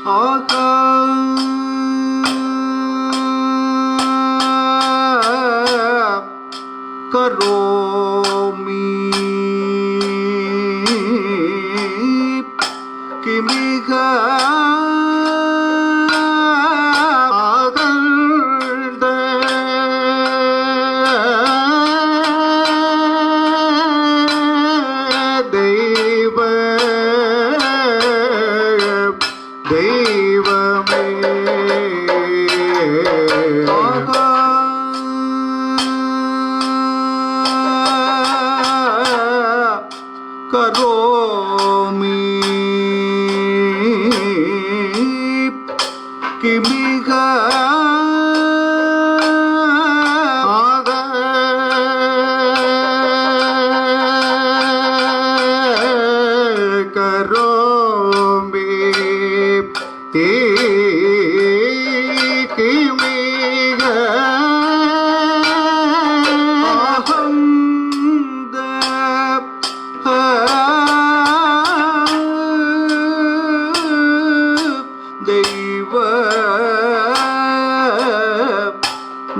ஆகா கரோமி கிமிக கரோமி கிமிக ஆக கரோமி கிமிக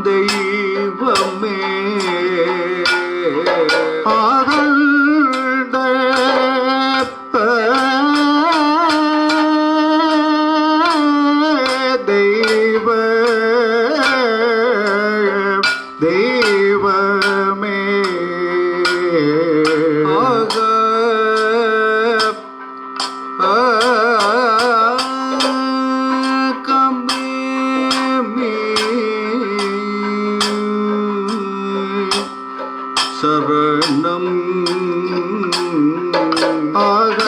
தெய்வமே ஆகண்ட தெய்வமே ஆக சரணம் ஆக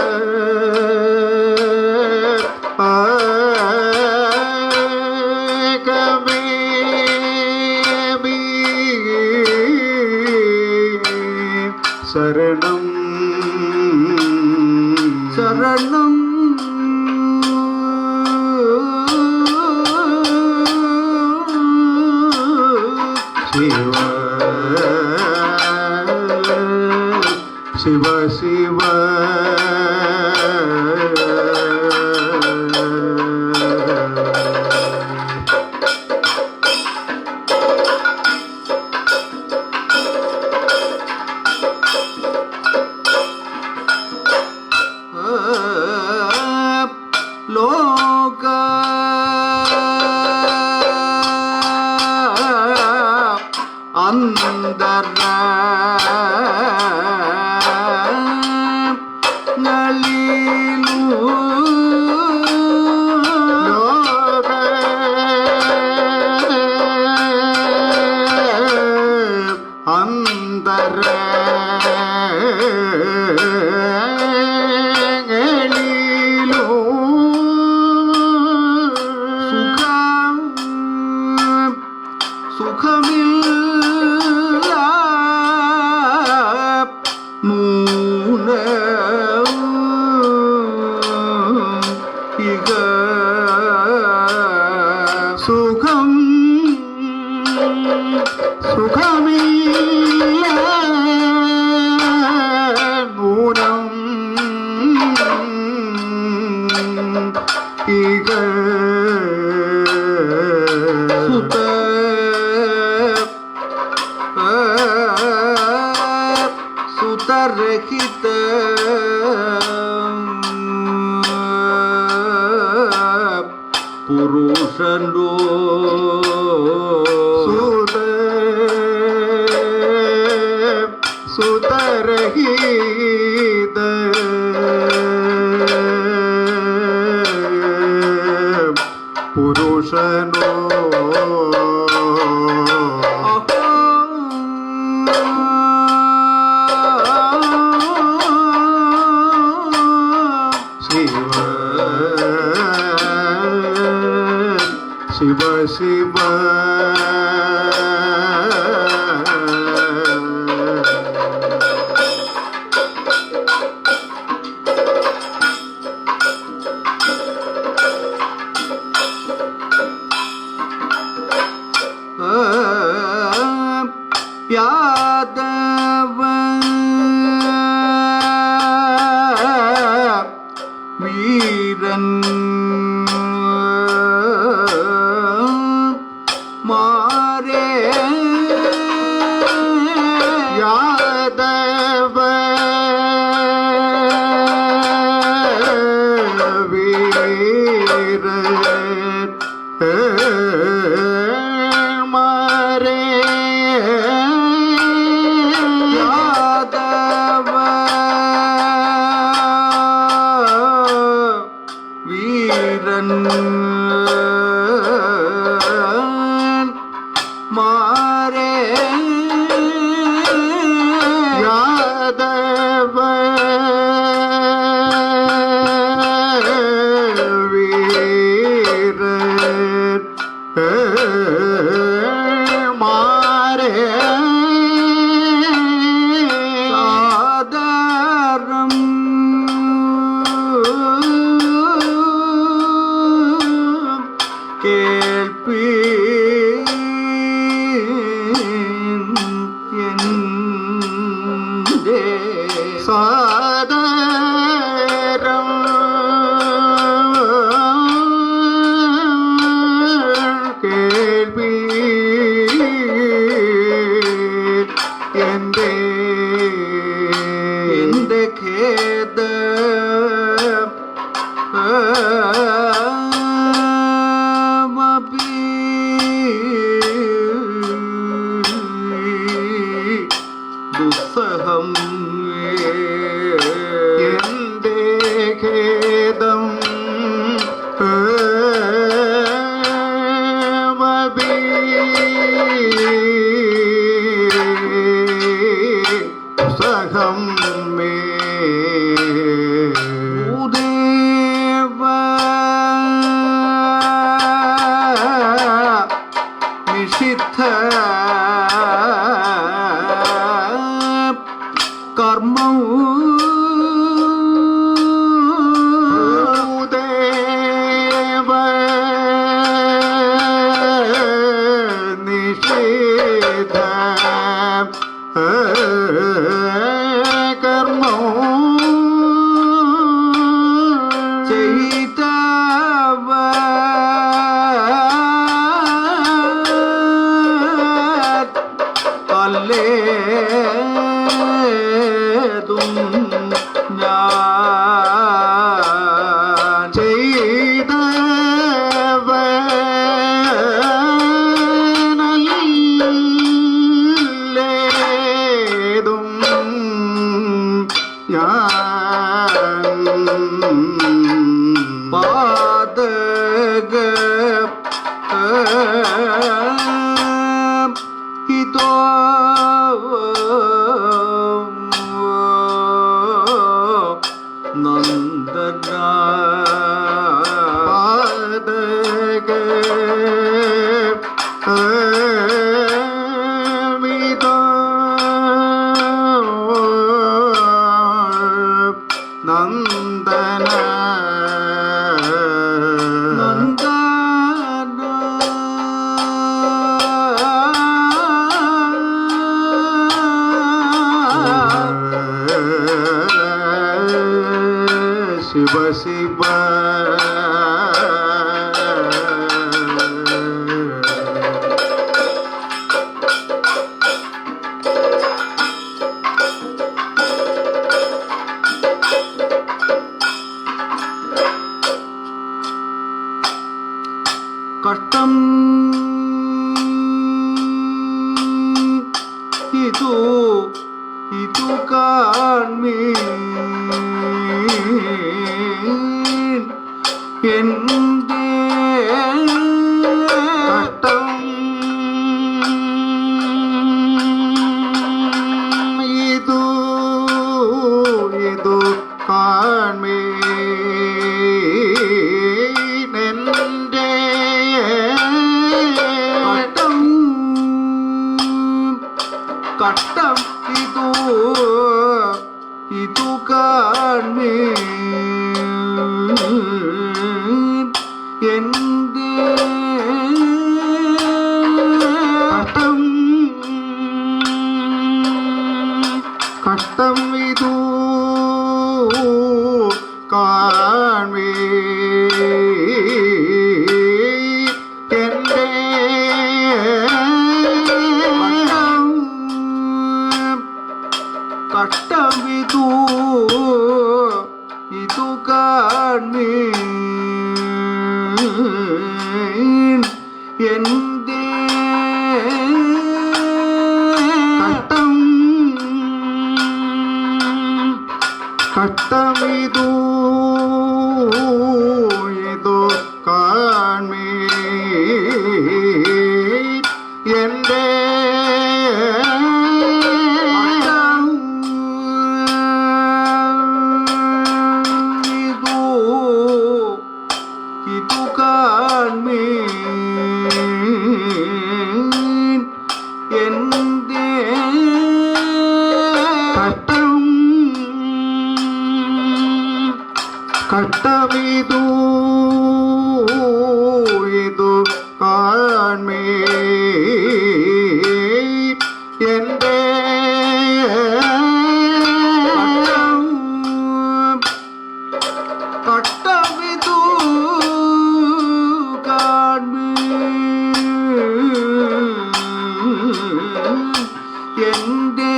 சரணம் சரணம் சிவ சிவ லோக அந்தர அந்தர சுகமில்ல நூன இக சுகம் சுகமில்ல நூனம் இக சுத சுதரகித புருஷனோ சுத சுதரகித புருஷனோ சிவ சிவ யாதவ வீரன் മാരേ യാദവ വീരൻ മാരേ യാദവ മാരേ സാദരം കേൾപ്പി സാദരം കേൾപ്പി എന്റെ ഖേദ ദുസ്സഹം എന്റെ ഖേദം സഹം മേ ഉദേവ നിഷിദ്ധ കർമ്മം ഉദേവ നിഷിദ്ധ കർമ്മം ചെയ്തവ അല്ലേതും ഞാൻ ചെയ്തവ ും ഞാൻ പാതക ഹിതോ നന്ദന പാതക നന്ദന നന്ദന ശിവ ശിവ കഷ്ടം ഇതു കാൺമീൻ എന്റെ കഷ്ടം ഇതു കാൺമീൻ എന്റെ കഷ്ടം ഇതു കാൺമീൻ എന്റെ കഷ്ടം ഇതു കാൺമീൻ എന്റെ കഷ്ടം ഇതു കാൺമീൻ എൻ്റെ കഷ്ടം കഷ്ടമിതു ഇതു കാൺമേ എൻ്റെ ഇതു കാൺമേ എൻ്റെ കഷ്ടം കഷ്ടമിതു ഇതു കാൺമേ എൻ്റെ കഷ്ടമിതു കാൺമേ എൻ്റെ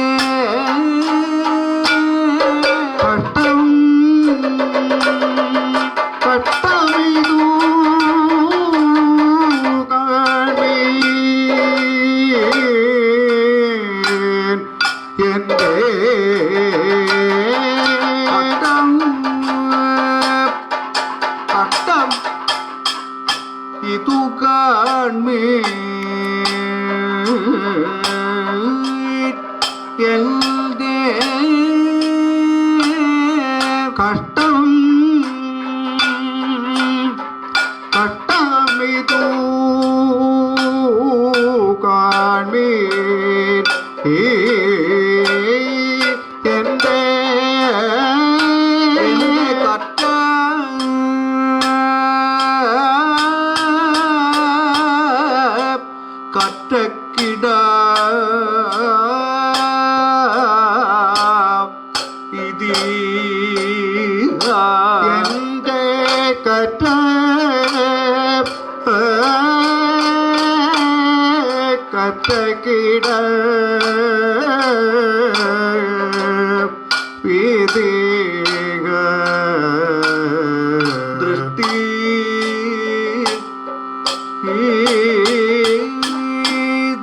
കഷ്ടം കഷ്ടമിതു കാൺമേ എൻ്റെ കഷ്ടം കഷ്ടം ഇതു കാൺമേ എൻ്റെ കഷ്ടം കഷ്ടമിതു കാൺമേ എൻ്റെ കഷ്ട കറ്റക്കിട ഇതി എൻ്റെ കറ്റ കറ്റക്കിട വിധിക ദൃഷ്ടി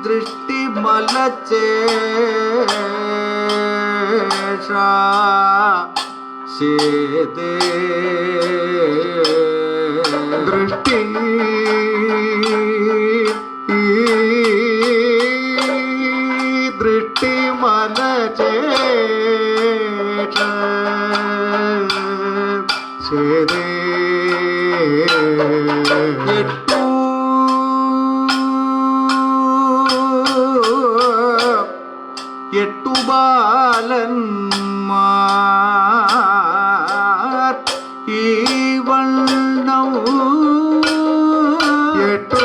ദൃഷ്ടി മലചേഷ ശേദേ ദൃഷ്ടി ദൃഷ്ടി മലചേഷ ശേദേ എട്ടു ബാലന്മാർ ഈ വണ്ണം എട്ടു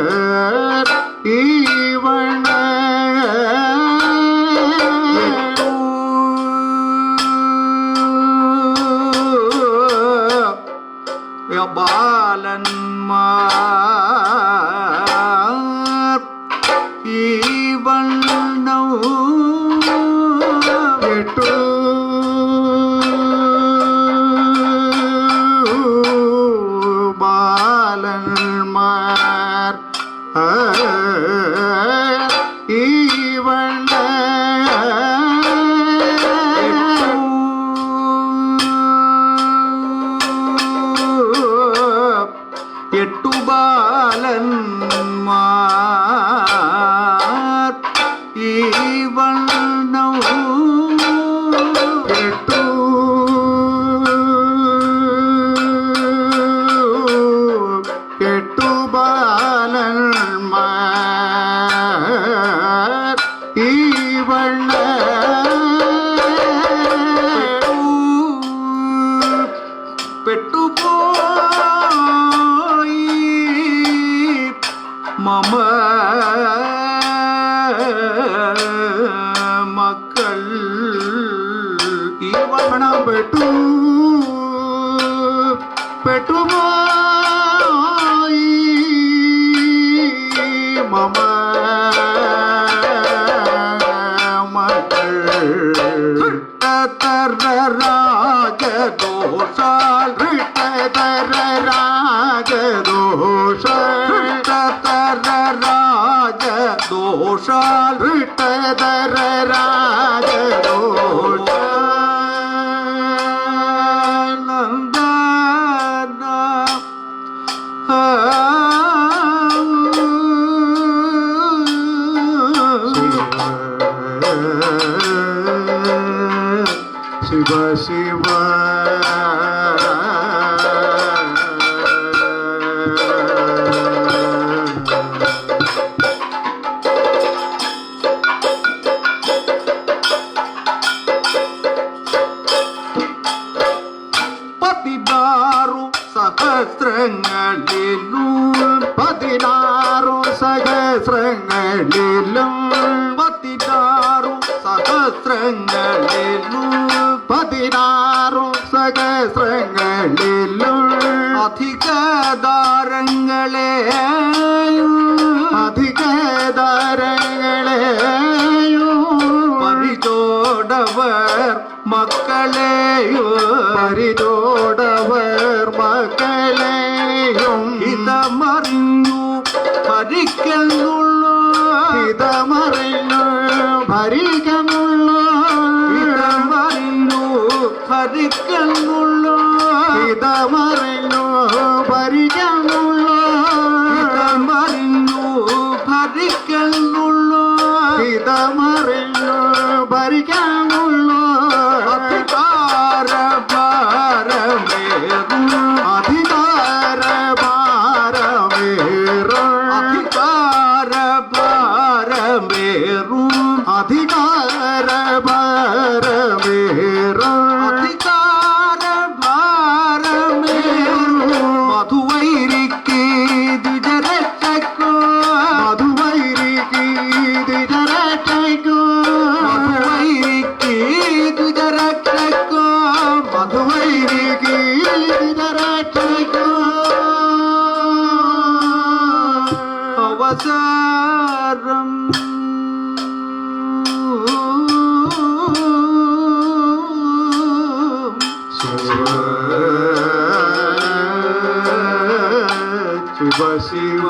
ബാലന്മാർ ഈ ബാലന്മാർ ഈ വണ്ണം എട്ടു ബാലന്മാർ ഈ എട്ടു ബാലന്മാർ ഈ വണ്ണം എട്ടു എട്ടു ബാലന്മാർ ഈ പെട്ടുപോയി മമ മക്കൾ ഈ വണ്ണം പെട്ടുപോയി മമ രാജദോഷാൽ വിട്ടതര രാജദോഷ നന്ദന ശിവ ശിവ സഹസ്രങ്ങളിലും 16 സഹസ്രങ്ങളിലും അധികദാരങ്ങളെയും പരിചോടവർ മക്കളെയും ഇതമറിഞ്ഞു ഭരിക്കുന്നുള്ളൂ അവസാരം ശിവ ശിവ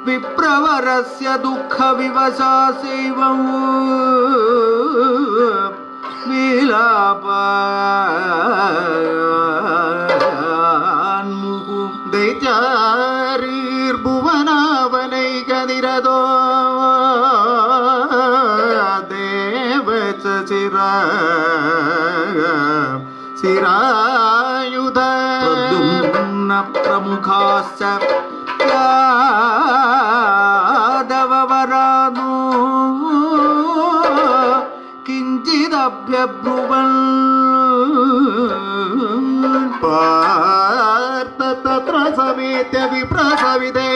വിപ്രവരസ്യ ദുഃഖവിവശാസൈവം വിലാപാൻമുഹു ദൈത്യാരീർഭുവനാവനൈകനിരതോ ദേവച ചിരായുധ പ്രദ്യുമ്ന പ്രമുഖാശ്ച യാദവവരാനോ കിഞ്ചിദഭ്യബ്രുവൻ പാർത്ത തത്ര സമേത്യ വിപ്രസവിതേ